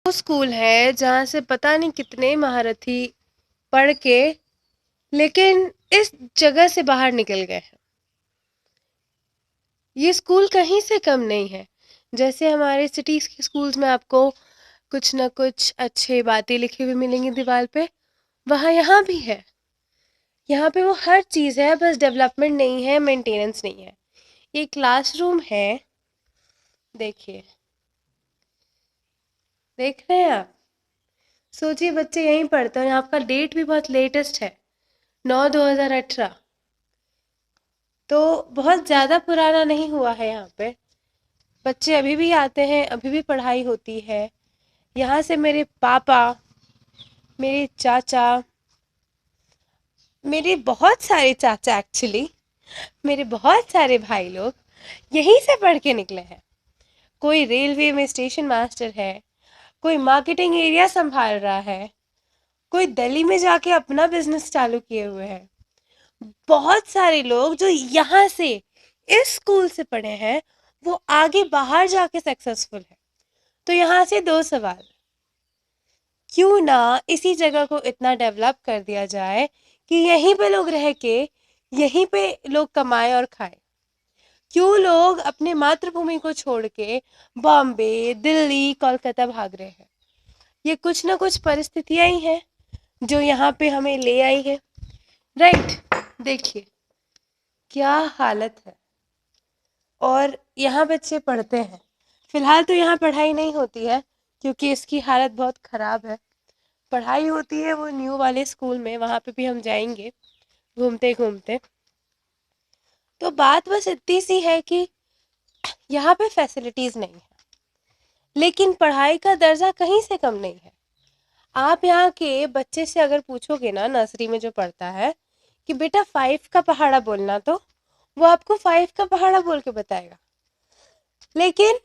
वो स्कूल है जहाँ से पता नहीं कितने महारथी पढ़ के लेकिन इस जगह से बाहर निकल गए हैं। ये स्कूल कहीं से कम नहीं है। जैसे हमारे सिटीज के स्कूल्स में आपको कुछ ना कुछ अच्छे बातें लिखी हुई मिलेंगी दीवार पे, वहाँ यहाँ भी है। यहाँ पे वो हर चीज़ है, बस डेवलपमेंट नहीं है, मेंटेनेंस नहीं है। ये क्लासरूम है, देखिए, देख रहे हैं आप? सोचिए बच्चे यहीं पढ़ते हैं। आपका डेट भी बहुत लेटेस्ट है, 9/2018। तो बहुत ज़्यादा पुराना नहीं हुआ है। यहाँ पे बच्चे अभी भी आते हैं, अभी भी पढ़ाई होती है। यहाँ से मेरे पापा, मेरे चाचा, मेरे बहुत सारे चाचा एक्चुअली, मेरे बहुत सारे भाई लोग यहीं से पढ़ के निकले हैं। कोई रेलवे में स्टेशन मास्टर है, कोई मार्केटिंग एरिया संभाल रहा है, कोई दिल्ली में जाके अपना बिजनेस चालू किए हुए हैं। बहुत सारे लोग जो यहाँ से इस स्कूल से पढ़े हैं वो आगे बाहर जाके सक्सेसफुल है। तो यहाँ से दो सवाल, क्यों ना इसी जगह को इतना डेवलप कर दिया जाए कि यहीं पे लोग रह के यहीं पे लोग कमाए और खाए। क्यों लोग अपने मातृभूमि को छोड़ के बॉम्बे, दिल्ली, कोलकाता भाग रहे हैं? ये कुछ ना कुछ परिस्थितियां ही हैं जो यहाँ पे हमें ले आई है। राइट, देखिए क्या हालत है। और यहाँ बच्चे पढ़ते हैं। फिलहाल तो यहाँ पढ़ाई नहीं होती है क्योंकि इसकी हालत बहुत ख़राब है। पढ़ाई होती है वो न्यू वाले स्कूल में, वहाँ पे भी हम जाएंगे घूमते घूमते। तो बात बस इतनी सी है कि यहाँ पे फैसिलिटीज़ नहीं है, लेकिन पढ़ाई का दर्जा कहीं से कम नहीं है। आप यहाँ के बच्चे से अगर पूछोगे ना, नर्सरी में जो पढ़ता है, कि बेटा 5 का पहाड़ा बोलना, तो वो आपको 5 का पहाड़ा बोल के बताएगा। लेकिन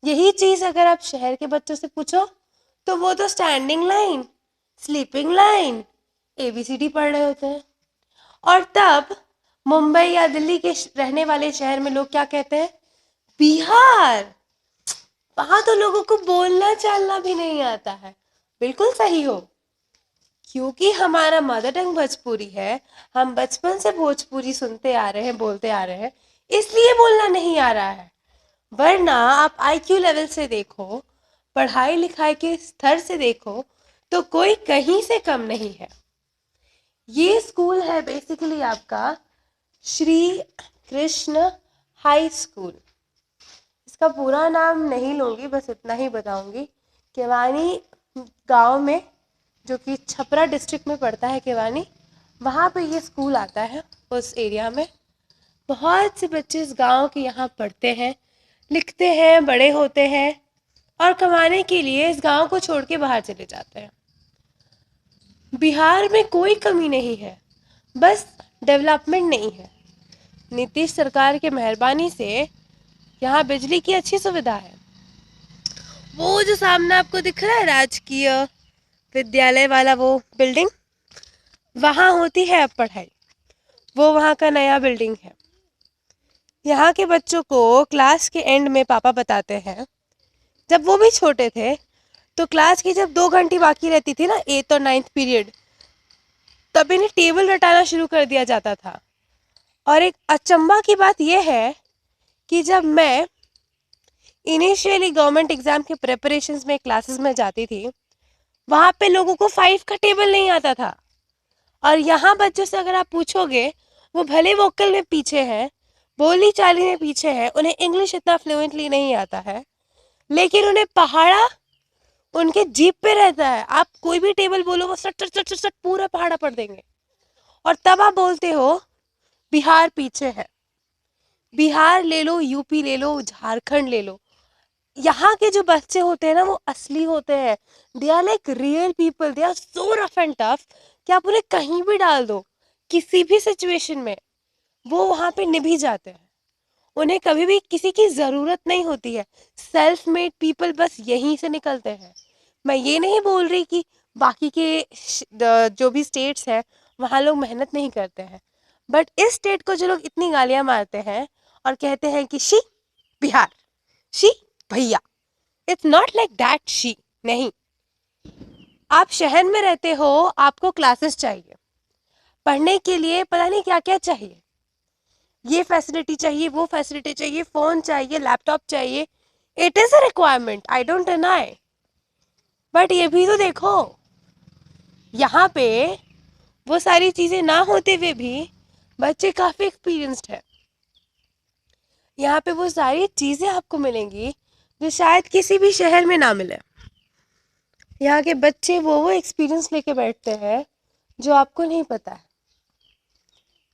यही चीज अगर आप शहर के बच्चों से पूछो तो वो तो standing line, sleeping line, ABCD पढ़ रहे होते हैं। और तब मुंबई या दिल्ली के रहने वाले शहर में लोग क्या कहते हैं? बिहार। वहां तो लोगों को बोलना चालना भी नहीं आता है। बिल्कुल सही हो, क्योंकि हमारा मदर टंग भोजपुरी है। हम बचपन से भोजपुरी सुनते आ रहे हैं, बोलते आ रहे हैं, इसलिए बोलना नहीं आ रहा है। वरना आप IQ लेवल से देखो, पढ़ाई लिखाई के स्तर से देखो, तो कोई कहीं से कम नहीं है। ये स्कूल है बेसिकली आपका श्री कृष्ण हाई स्कूल। इसका पूरा नाम नहीं लूँगी, बस इतना ही बताऊँगी। केवानी गांव में, जो कि छपरा डिस्ट्रिक्ट में पड़ता है केवानी, वहाँ पे ये स्कूल आता है। उस एरिया में बहुत से बच्चे इस गांव के यहाँ पढ़ते हैं, लिखते हैं, बड़े होते हैं और कमाने के लिए इस गांव को छोड़ के बाहर चले जाते हैं। बिहार में कोई कमी नहीं है, बस डेवलपमेंट नहीं है। नीतीश सरकार के मेहरबानी से यहाँ बिजली की अच्छी सुविधा है। वो जो सामने आपको दिख रहा है राजकीय विद्यालय वाला वो बिल्डिंग, वहाँ होती है अब पढ़ाई। वो वहाँ का नया बिल्डिंग है। यहाँ के बच्चों को क्लास के एंड में पापा बताते हैं, जब वो भी छोटे थे तो क्लास की जब 2 घंटी बाकी रहती थी ना, 8th और 9th पीरियड, तब इन्हें टेबल रटाना शुरू कर दिया जाता था। और एक अचंभा की बात यह है कि जब मैं इनिशियली गवर्नमेंट एग्जाम के प्रिपरेशंस में क्लासेस में जाती थी, वहाँ पे लोगों को 5 का टेबल नहीं आता था। और यहाँ बच्चों से अगर आप पूछोगे, वो भले वोकल में पीछे हैं, बोली चाली में पीछे हैं, उन्हें इंग्लिश इतना फ्लुएंटली नहीं आता है, लेकिन उन्हें पहाड़ा उनके जीप पे रहता है। आप कोई भी टेबल बोलो, वो सट सट सट सट पूरा पहाड़ा पढ़ देंगे। और तब आप बोलते हो बिहार पीछे है। बिहार ले लो, यूपी ले लो, झारखंड ले लो, यहाँ के जो बच्चे होते हैं ना, वो असली होते हैं। They are like real people, they are so rough and tough कि आप उन्हें कहीं भी डाल दो, किसी भी सिचुएशन में वो वहाँ पे निभी जाते हैं। उन्हें कभी भी किसी की ज़रूरत नहीं होती है। सेल्फ मेड पीपल बस यहीं से निकलते हैं। मैं ये नहीं बोल रही कि बाकी के जो भी स्टेट्स हैं वहाँ लोग मेहनत नहीं करते हैं, बट इस स्टेट को जो लोग इतनी गालियाँ मारते हैं और कहते हैं कि शी बिहार, शी भैया, it's not like that she, नहीं। आप शहर में रहते हो, आपको क्लासेस चाहिए, पढ़ने के लिए पता नहीं क्या क्या चाहिए, ये फैसिलिटी चाहिए, वो फैसिलिटी चाहिए, फोन चाहिए, लैपटॉप चाहिए। It is a requirement, I don't deny, but ये भी तो देखो, यहाँ पे वो सारी चीजें ना होते हुए भी बच्चे काफी एक्सपीरियंस्ड है। यहाँ पे वो सारी चीजें आपको मिलेंगी जो शायद किसी भी शहर में ना मिले। यहाँ के बच्चे वो एक्सपीरियंस लेके बैठते हैं जो आपको नहीं पता है।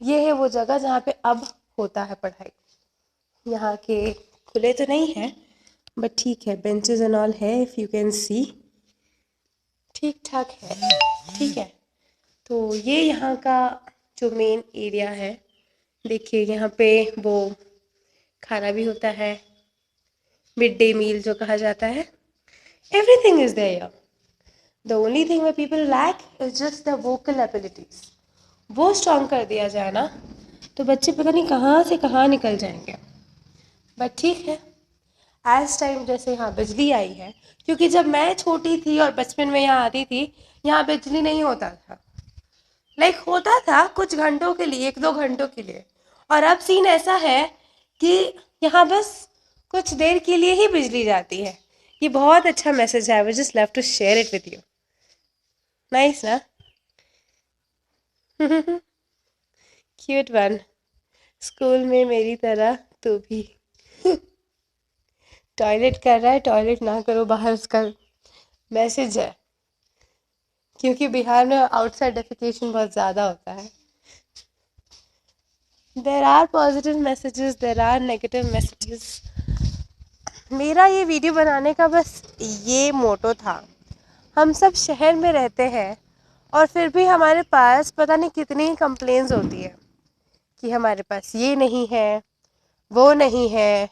ये है वो जगह जहाँ पे अब होता है पढ़ाई। यहाँ के खुले तो नहीं है, बट ठीक है, बेंचेस एंड ऑल है, इफ यू कैन सी, ठीक ठाक है, ठीक है। तो ये यहाँ का जो मेन एरिया है, देखिए यहाँ पे वो खाना भी होता है, मिड डे मील जो कहा जाता है, everything is there. The only thing way people lack is just the vocal abilities. वो स्ट्रॉन्ग कर दिया जाए ना तो बच्चे पता नहीं कहाँ से कहाँ निकल जाएंगे। बट ठीक है, एज टाइम जैसे यहाँ बिजली आई है, क्योंकि जब मैं छोटी थी और बचपन में यहाँ आती थी, यहाँ बिजली नहीं होता था, लाइक होता था कुछ घंटों के लिए, 1-2 घंटों के लिए। और अब सीन ऐसा है कि यहाँ बस कुछ देर के लिए ही बिजली जाती है। ये बहुत अच्छा मैसेज है, I would just love to share it with you. Nice ना? Cute one. स्कूल में मेरी तरह तू भी टॉयलेट कर रहा है, टॉयलेट ना करो बाहर, उसका मैसेज है, क्योंकि बिहार में आउटसाइड डेफिकेशन बहुत ज़्यादा होता है। There are positive messages, there are negative messages. मेरा ये वीडियो बनाने का बस ये मोटो था। हम सब शहर में रहते हैं और फिर भी हमारे पास पता नहीं कितनी कंप्लेंट्स होती है कि हमारे पास ये नहीं है, वो नहीं है,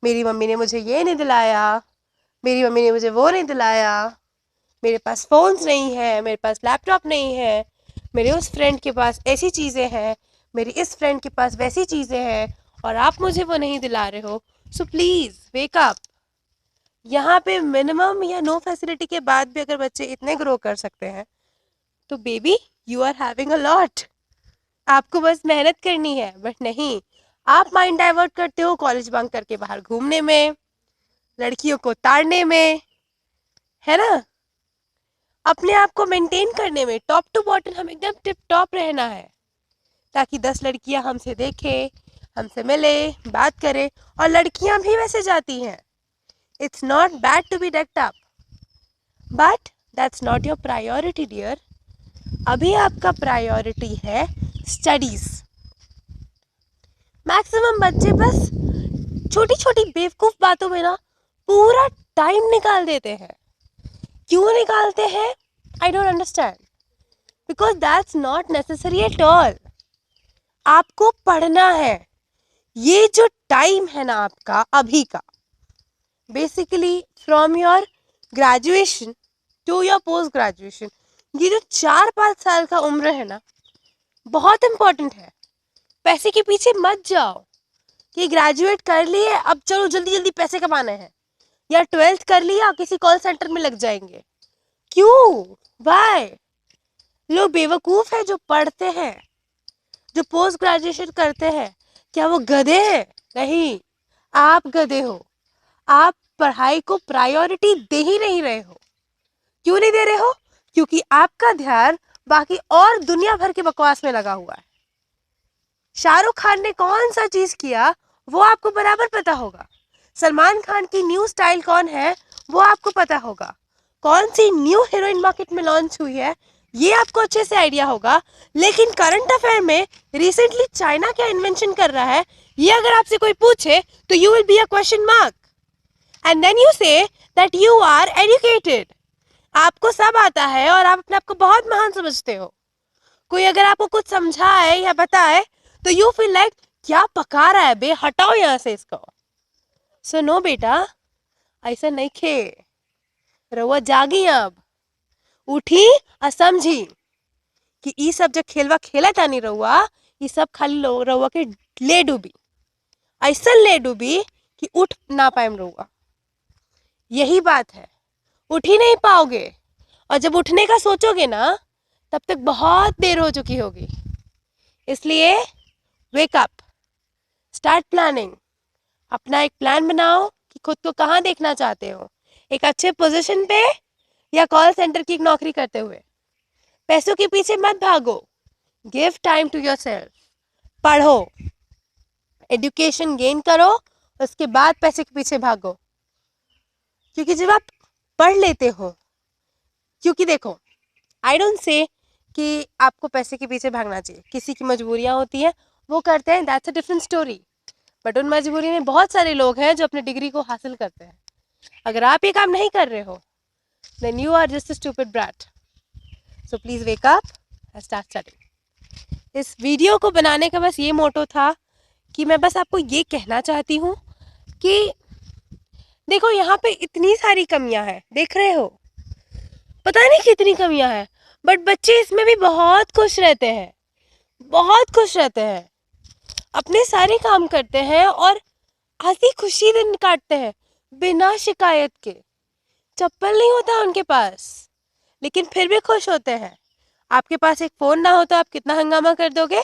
मेरी मम्मी ने मुझे ये नहीं दिलाया, मेरी मम्मी ने मुझे वो नहीं दिलाया, मेरे पास फ़ोन्स नहीं है, मेरे पास लैपटॉप नहीं है, मेरे उस फ्रेंड के पास ऐसी चीज़ें हैं, मेरी इस फ्रेंड के पास वैसी चीज़ें हैं, और आप मुझे वो नहीं दिला रहे हो। So please wake up. यहाँ पे मिनिमम या नो फैसिलिटी के बाद भी अगर बच्चे इतने ग्रो कर सकते हैं तो baby you are having a lot. आपको बस मेहनत करनी है, बट नहीं, आप माइंड डाइवर्ट करते हो कॉलेज बंक करके बाहर घूमने में, लड़कियों को ताड़ने में, है ना, अपने आप को मेंटेन करने में। टॉप टू बॉटम हम एकदम टिप टॉप रहना है, ताकि 10 लड़कियां हमसे देखें, हमसे मिले, बात करें, और लड़कियां भी वैसे जाती हैं। It's not bad to be decked up, but that's not your priority dear. अभी आपका प्रायोरिटी है स्टडीज। मैक्सिमम बच्चे बस छोटी छोटी बेवकूफ बातों में ना पूरा टाइम निकाल देते हैं। क्यों निकालते हैं? I don't understand, because that's not necessary at all. आपको पढ़ना है। ये जो टाइम है ना आपका अभी का, basically from your graduation to your post graduation, ये जो 4-5 साल का उम्र है ना, बहुत इंपॉर्टेंट है। पैसे के पीछे मत जाओ कि ग्रेजुएट कर लिए अब चलो जल्दी जल्दी पैसे कमाने हैं, या 12th कर लिया किसी कॉल सेंटर में लग जाएंगे। क्यों? वाई? लोग बेवकूफ है जो पढ़ते हैं, जो पोस्ट ग्रेजुएशन करते हैं। क्या वो गधे हैं? नहीं, आप गधे हो। आप पढ़ाई को प्रायोरिटी दे ही नहीं रहे हो। क्यों नहीं दे रहे हो? क्योंकि आपका ध्यान बाकी और दुनिया भर के बकवास में लगा हुआ है। शाहरुख खान ने कौन सा चीज किया वो आपको बराबर पता होगा। सलमान खान की न्यू स्टाइल कौन है वो आपको पता होगा। कौन सी न्यू हीरोइन मार्केट में लॉन्च हुई है ये आपको अच्छे से आइडिया होगा। लेकिन करंट अफेयर में रिसेंटली चाइना क्या इन्वेंशन कर रहा है ये अगर आपसे कोई पूछे तो you will be a question mark, and then you say that you are educated. आपको सब आता है और आप अपने आप को बहुत महान समझते हो। कोई अगर आपको कुछ समझाए या बताए तो यू फील लाइक क्या पका रहा है बे, हटाओ यहाँ से इसको। सो नो बेटा, ऐसा नहीं खे। रउआ जागी, अब उठी और समझी कि ई सब जब खेलवा खेला तानी रउआ, ये सब खाली रउआ के ले डूबी, ऐसा ले डूबी कि उठ ना पाएम रउआ। यही बात है, उठ ही नहीं पाओगे, और जब उठने का सोचोगे ना तब तक बहुत देर हो चुकी होगी। इसलिए वेक अप, स्टार्ट प्लानिंग। अपना एक प्लान बनाओ कि खुद को कहाँ देखना चाहते हो, एक अच्छे पोजीशन पे या कॉल सेंटर की एक नौकरी करते हुए। पैसों के पीछे मत भागो, गिव टाइम टू योरसेल्फ। पढ़ो, एजुकेशन गेन करो, उसके बाद पैसे के पीछे भागो। क्योंकि जब आप पढ़ लेते हो, क्योंकि देखो, आई डोंट से कि आपको पैसे के पीछे भागना चाहिए, किसी की मजबूरियां होती हैं, वो करते हैं, that's a different story. But उन मजबूरी में बहुत सारे लोग हैं जो अपनी डिग्री को हासिल करते हैं। अगर आप ये काम नहीं कर रहे हो, then you are just a stupid brat. So please wake up and start studying. इस वीडियो को बनाने का बस ये मोटो था कि मैं बस आपको ये कहना चाहती हूँ कि देखो, यहाँ पे इतनी सारी कमियां हैं, देख रहे हो, पता नहीं कितनी कमियां हैं, बट बच्चे इसमें भी बहुत खुश रहते हैं, बहुत खुश रहते हैं, अपने सारे काम करते हैं और हंसी खुशी दिन काटते हैं बिना शिकायत के। चप्पल नहीं होता उनके पास, लेकिन फिर भी खुश होते हैं। आपके पास एक फोन ना हो तो आप कितना हंगामा कर दोगे।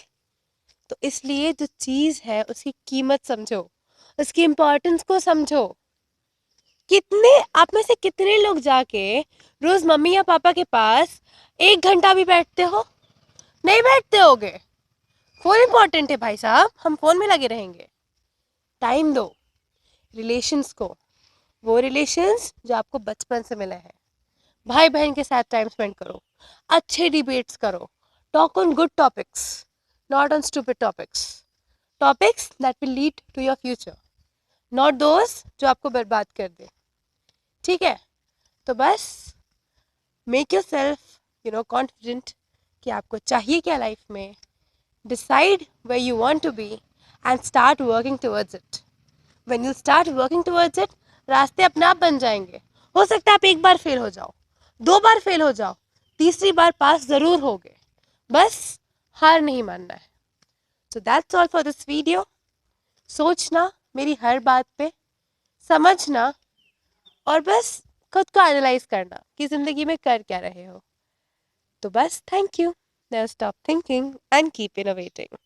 तो इसलिए जो चीज है उसकी कीमत समझो, उसकी इम्पोर्टेंस को समझो। कितने आप में से कितने लोग जाके रोज मम्मी या पापा के पास 1 घंटा भी बैठते हो? नहीं बैठते होगे। फोन इंपॉर्टेंट है भाई साहब, हम फोन में लगे रहेंगे। टाइम दो रिलेशंस को, वो रिलेशंस जो आपको बचपन से मिले हैं। भाई बहन के साथ टाइम स्पेंड करो, अच्छे डिबेट्स करो, talk on good topics, not on stupid topics, topics that will lead to your future, not those जो आपको बर्बाद कर दे। ठीक है, तो बस मेक योर सेल्फ कॉन्फिडेंट कि आपको चाहिए क्या लाइफ में, decide where you want to be and start working towards it. When you start working towards it, रास्ते अपने आप बन जाएंगे। हो सकता है आप एक बार फेल हो जाओ, 2 बार फेल हो जाओ, तीसरी बार पास जरूर होगे। बस हार नहीं मानना है। So that's all for this video. सोचना मेरी हर बात पे, समझना, और बस खुद को एनालाइज करना कि जिंदगी में कर क्या रहे हो। तो बस thank you, never stop thinking and keep innovating.